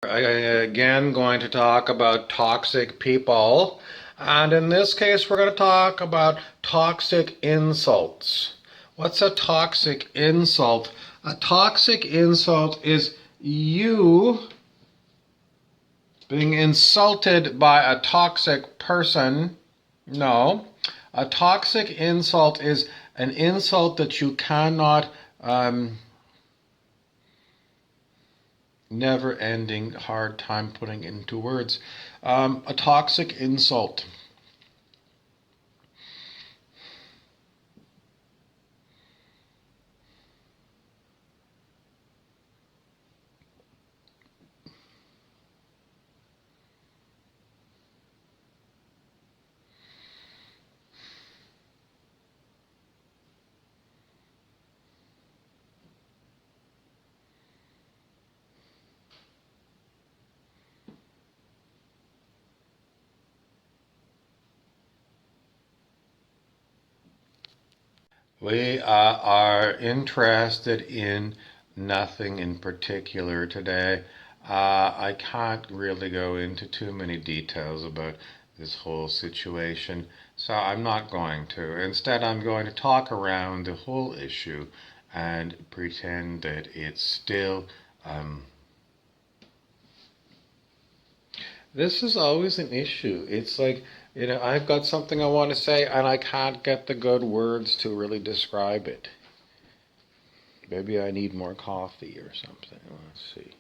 Again going to talk about toxic people. And in this case, we're going to talk about toxic insults. What's a toxic insult? A toxic insult is you being insulted by a toxic person. No. A toxic insult is an insult that you cannot never ending hard time putting into words. A toxic insult. We are interested in nothing in particular today. I can't really go into too many details about this whole situation, so I'm not going to. Instead, I'm going to talk around the whole issue and pretend that it's still. This is always an issue. It's like, I've got something I want to say and I can't get the good words to really describe it. Maybe I need more coffee or something. Let's see.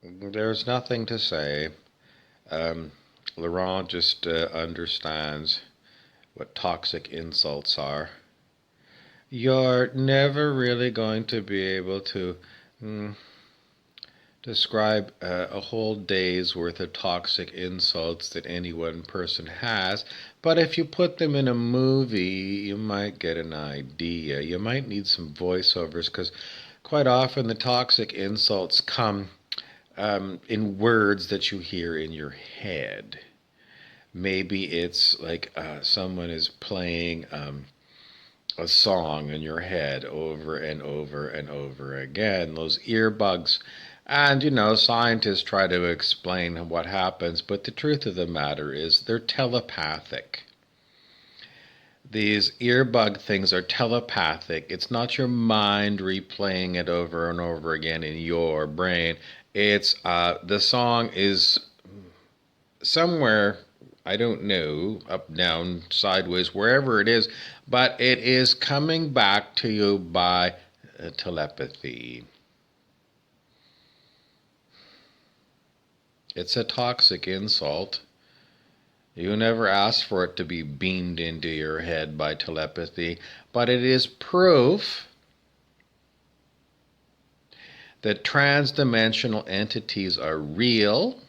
There's nothing to say. Laurent just understands what toxic insults are. You're never really going to be able to describe a whole day's worth of toxic insults that any one person has, but if you put them in a movie, you might get an idea. You might need some voiceovers because quite often the toxic insults come in words that you hear in your head. Maybe it's like someone is playing a song in your head over and over and over again. Those earbugs. And, scientists try to explain what happens, but the truth of the matter is they're telepathic. These earbug things are telepathic. It's not your mind replaying it over and over again in your brain. It's the song is somewhere, I don't know, up, down, sideways, wherever it is, but it is coming back to you by telepathy. It's a toxic insult. You never asked for it to be beamed into your head by telepathy, but it is proof that transdimensional entities are real,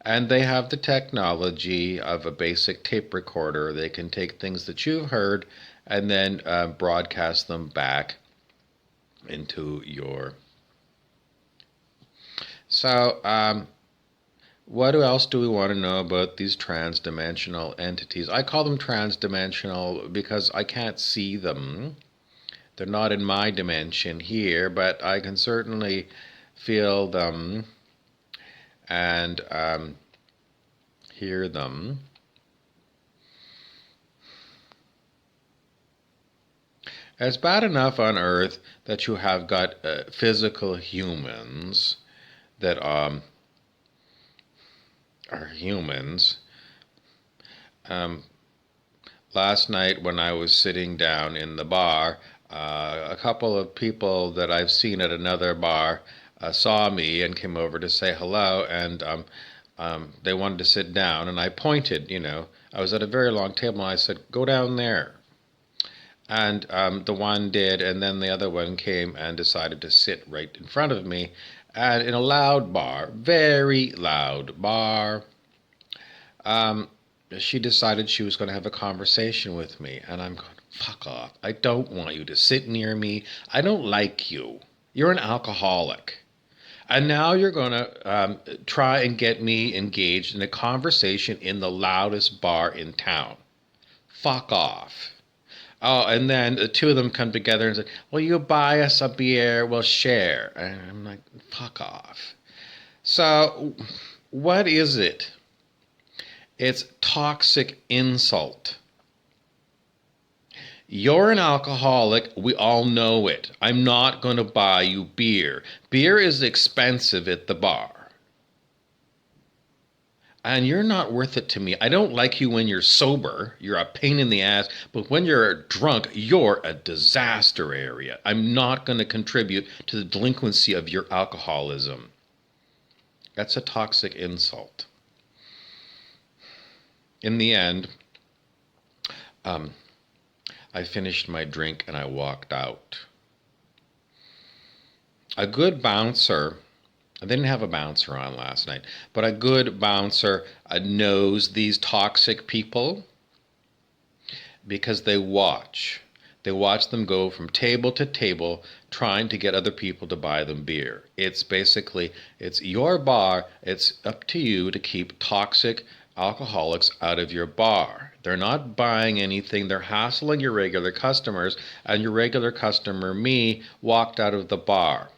and they have the technology of a basic tape recorder. They can take things that you've heard and then broadcast them back into your... So, what else do we want to know about these transdimensional entities? I call them transdimensional because I can't see them. They're not in my dimension here, but I can certainly feel them and hear them. It's bad enough on Earth that you have got physical humans that are humans. Last night when I was sitting down in the bar, a couple of people that I've seen at another bar saw me and came over to say hello, and they wanted to sit down, and I pointed, I was at a very long table, and I said, go down there. And the one did, and then the other one came and decided to sit right in front of me. And in a loud bar, very loud bar, she decided she was going to have a conversation with me. And I'm going, fuck off. I don't want you to sit near me. I don't like you. You're an alcoholic. And now you're going to try and get me engaged in a conversation in the loudest bar in town. Fuck off. Oh, and then the two of them come together and say, "Well, you buy us a beer, we'll share." And I'm like, fuck off. So, what is it? It's toxic insult. You're an alcoholic. We all know it. I'm not going to buy you beer. Beer is expensive at the bar. And you're not worth it to me. I don't like you when you're sober. You're a pain in the ass. But when you're drunk, you're a disaster area. I'm not going to contribute to the delinquency of your alcoholism. That's a toxic insult. In the end, I finished my drink and I walked out. A good bouncer, I didn't have a bouncer on last night, but a good bouncer knows these toxic people because they watch. They watch them go from table to table trying to get other people to buy them beer. It's basically, it's your bar. It's up to you to keep toxic alcoholics out of your bar. They're not buying anything. They're hassling your regular customers, and your regular customer, me, walked out of the bar.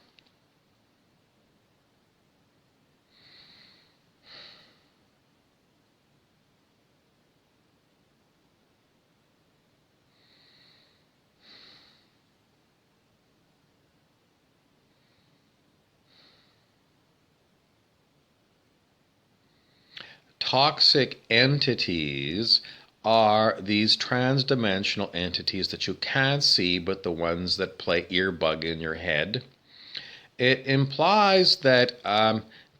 Toxic entities are these transdimensional entities that you can't see, but the ones that play earbug in your head. It implies that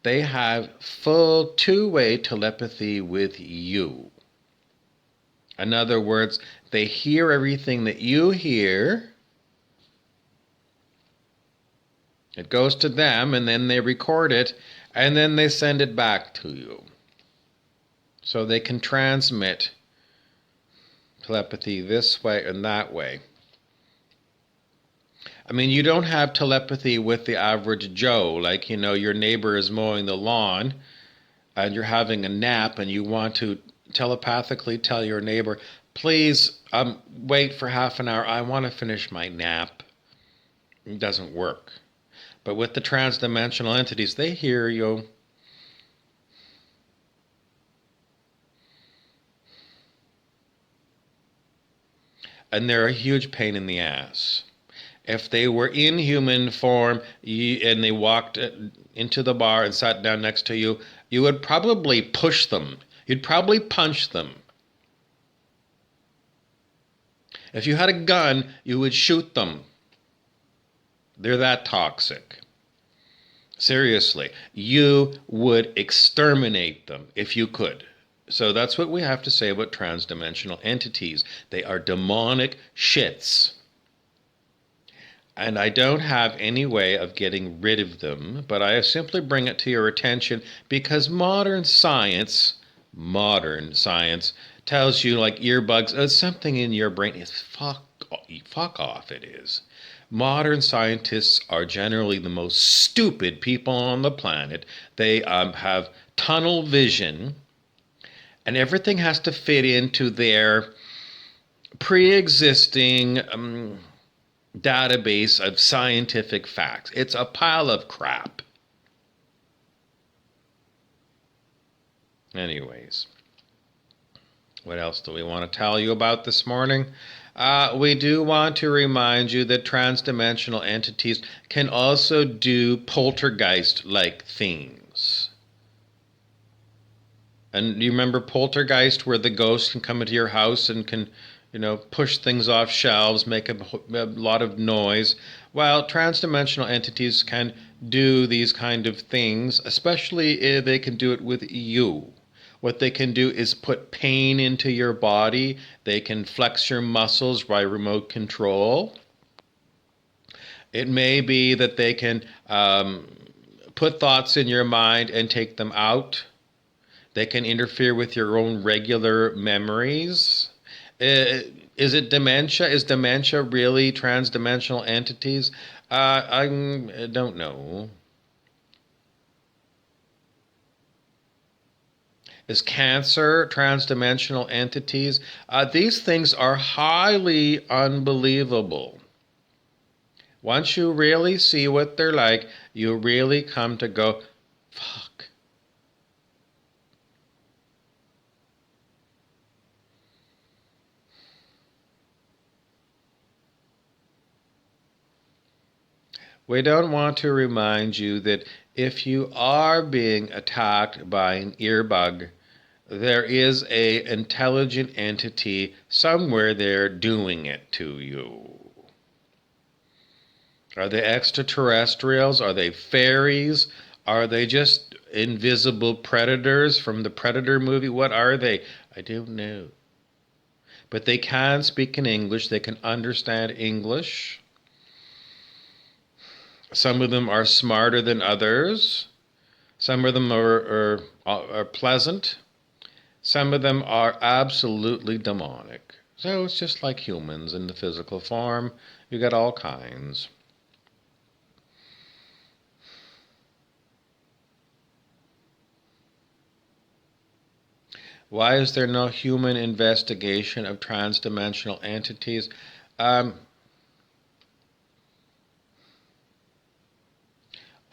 they have full two-way telepathy with you. In other words, they hear everything that you hear. It goes to them, and then they record it, and then they send it back to you. So they can transmit telepathy this way and that way. I mean, you don't have telepathy with the average Joe. Like, your neighbor is mowing the lawn and you're having a nap and you want to telepathically tell your neighbor, please wait for half an hour. I want to finish my nap. It doesn't work. But with the transdimensional entities, they hear you. And they're a huge pain in the ass. If they were in human form and they walked into the bar and sat down next to you, you would probably push them. You'd probably punch them. If you had a gun, you would shoot them. They're that toxic. Seriously, you would exterminate them if you could. So that's what we have to say about transdimensional entities. They are demonic shits. And I don't have any way of getting rid of them, but I simply bring it to your attention because modern science tells you like earbugs, something in your brain is fuck off, it is. Modern scientists are generally the most stupid people on the planet. They have tunnel vision, and everything has to fit into their pre-existing database of scientific facts. It's a pile of crap. Anyways, what else do we want to tell you about this morning? We do want to remind you that transdimensional entities can also do poltergeist-like things. And you remember Poltergeist, where the ghost can come into your house and can, push things off shelves, make a lot of noise? Well, transdimensional entities can do these kind of things, especially if they can do it with you. What they can do is put pain into your body. They can flex your muscles by remote control. It may be that they can put thoughts in your mind and take them out. They can interfere with your own regular memories. Is it dementia? Is dementia really transdimensional entities? I don't know. Is cancer transdimensional entities? These things are highly unbelievable. Once you really see what they're like, you really come to go, fuck. We don't want to remind you that if you are being attacked by an earbug, there is a intelligent entity somewhere there doing it to you. Are they extraterrestrials? Are they fairies? Are they just invisible predators from the Predator movie? What are they? I don't know. But they can speak in English. They can understand English. Some of them are smarter than others. Some of them are pleasant. Some of them are absolutely demonic. So it's just like humans in the physical form. You got all kinds. Why is there no human investigation of transdimensional entities? I'm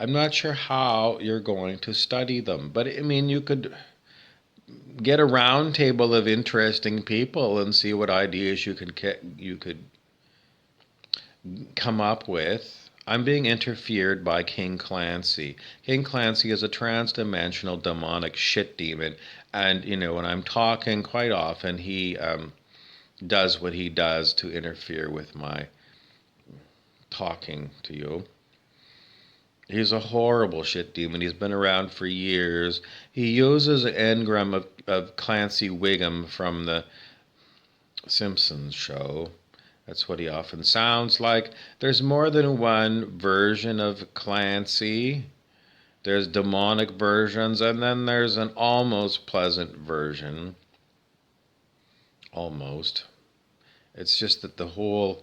not sure how you're going to study them, but I mean, you could get a round table of interesting people and see what ideas you could come up with. I'm being interfered by King Clancy. King Clancy is a transdimensional demonic shit demon, and when I'm talking, quite often he does what he does to interfere with my talking to you. He's a horrible shit demon. He's been around for years. He uses an engram of Clancy Wiggum from the Simpsons show. That's what he often sounds like. There's more than one version of Clancy. There's demonic versions, and then there's an almost pleasant version. Almost. It's just that the whole...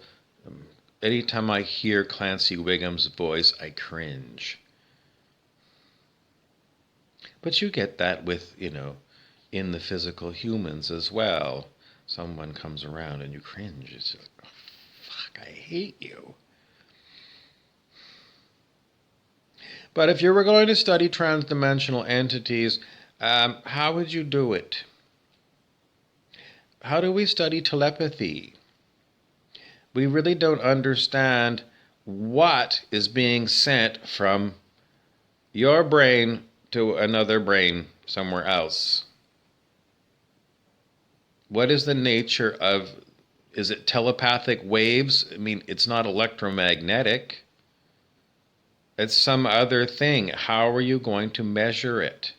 anytime I hear Clancy Wiggum's voice, I cringe. But you get that with, in the physical humans as well. Someone comes around and you cringe. It's like, oh, fuck, I hate you. But if you were going to study transdimensional entities, how would you do it? How do we study telepathy? We really don't understand what is being sent from your brain to another brain somewhere else. What is the nature of, is it telepathic waves? I mean, it's not electromagnetic. It's some other thing. How are you going to measure it?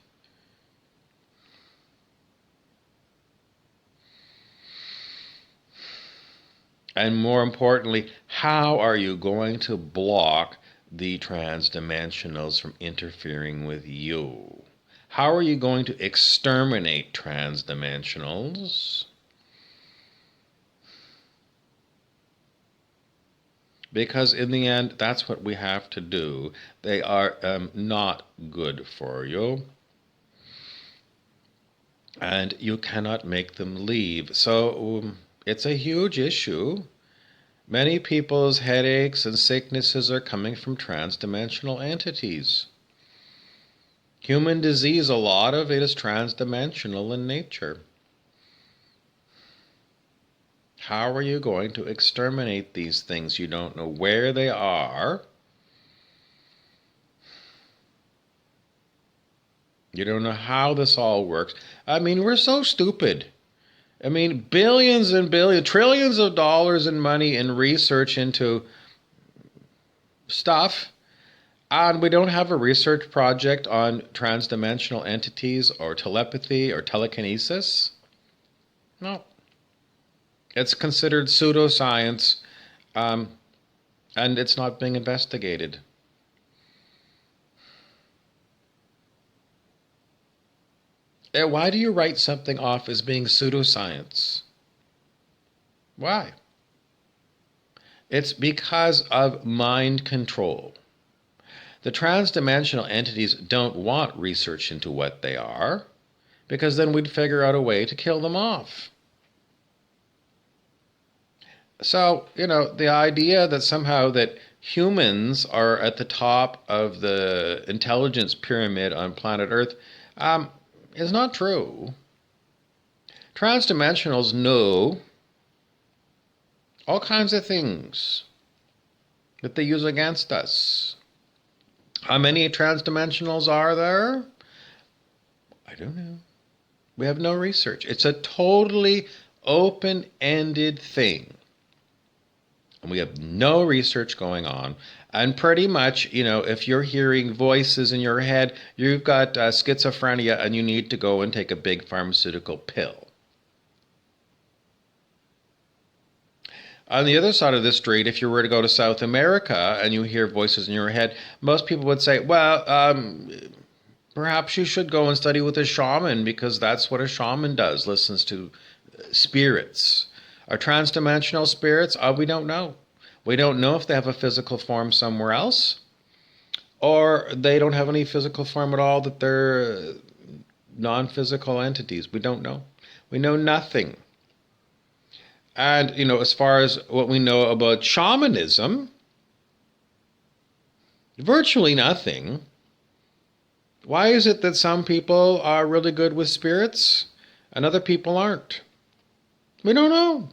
And more importantly, how are you going to block the transdimensionals from interfering with you? How are you going to exterminate transdimensionals? Because in the end, that's what we have to do. They are not good for you. And you cannot make them leave. So it's a huge issue. Many people's headaches and sicknesses are coming from transdimensional entities. Human disease, a lot of it is transdimensional in nature. How are you going to exterminate these things? You don't know where they are. You don't know how this all works. I mean, we're so stupid. I mean, billions and billions, trillions of dollars in money in research into stuff, and we don't have a research project on transdimensional entities or telepathy or telekinesis. No. It's considered pseudoscience, and it's not being investigated. Why do you write something off as being pseudoscience? Why? It's because of mind control. The transdimensional entities don't want research into what they are, because then we'd figure out a way to kill them off. So, the idea that somehow that humans are at the top of the intelligence pyramid on planet Earth is not true. Transdimensionals know all kinds of things that they use against us. How many transdimensionals are there? I don't know. We have no research. It's a totally open-ended thing. And we have no research going on. And pretty much, if you're hearing voices in your head, you've got schizophrenia and you need to go and take a big pharmaceutical pill. On the other side of the street, if you were to go to South America and you hear voices in your head, most people would say, well, perhaps you should go and study with a shaman, because that's what a shaman does, listens to spirits. Are transdimensional spirits? We don't know. We don't know if they have a physical form somewhere else, or they don't have any physical form at all, that they're non-physical entities. We don't know. We know nothing. And, as far as what we know about shamanism, virtually nothing. Why is it that some people are really good with spirits and other people aren't? We don't know.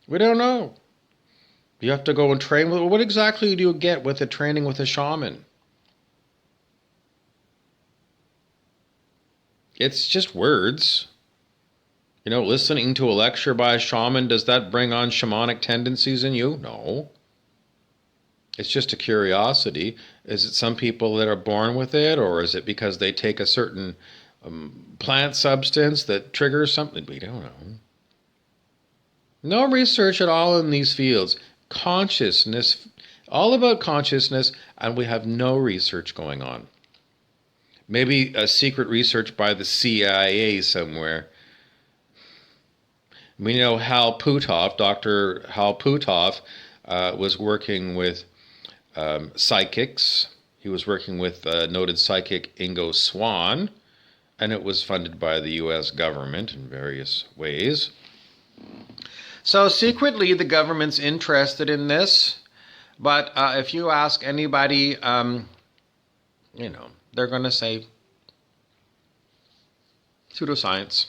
We don't know. You have to go and train with. What exactly do you get with the training with a shaman? It's just words. Listening to a lecture by a shaman, does that bring on shamanic tendencies in you? No. It's just a curiosity. Is it some people that are born with it, or is it because they take a certain plant substance that triggers something? We don't know. No research at all in these fields. Consciousness, all about consciousness, and we have no research going on. Maybe a secret research by the CIA somewhere. We know Hal Puthoff, Dr. Hal Puthoff, was working with psychics. He was working with noted psychic Ingo Swann, and it was funded by the U.S. government in various ways. So secretly, the government's interested in this, but if you ask anybody, they're going to say pseudoscience.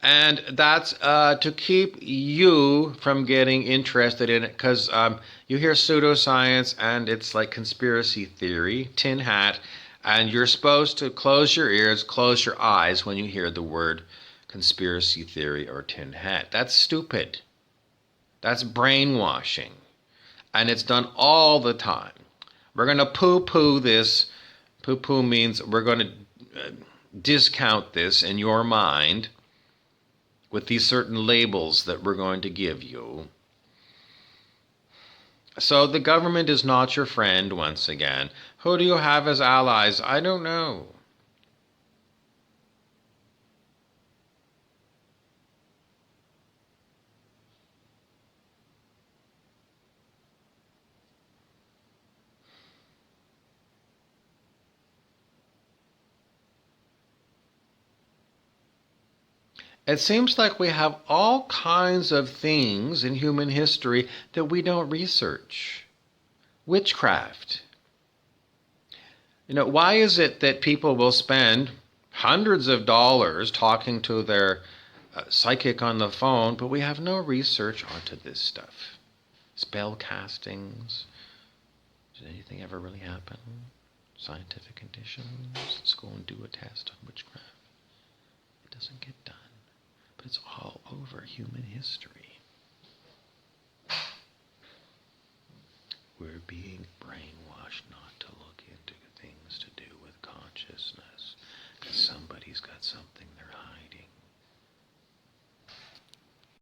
And that's to keep you from getting interested in it, because you hear pseudoscience and it's like conspiracy theory, tin hat, and you're supposed to close your ears, close your eyes when you hear the word conspiracy theory or tin hat. That's stupid. That's brainwashing. And it's done all the time. We're going to poo-poo this. Poo-poo means we're going to discount this in your mind with these certain labels that we're going to give you. So the government is not your friend once again. Who do you have as allies? I don't know. It seems like we have all kinds of things in human history that we don't research. Witchcraft. Why is it that people will spend hundreds of dollars talking to their psychic on the phone, but we have no research onto this stuff? Spell castings. Did anything ever really happen? Scientific conditions. Let's go and do a test on witchcraft. It doesn't get done. But it's all over human history. We're being brainwashed not to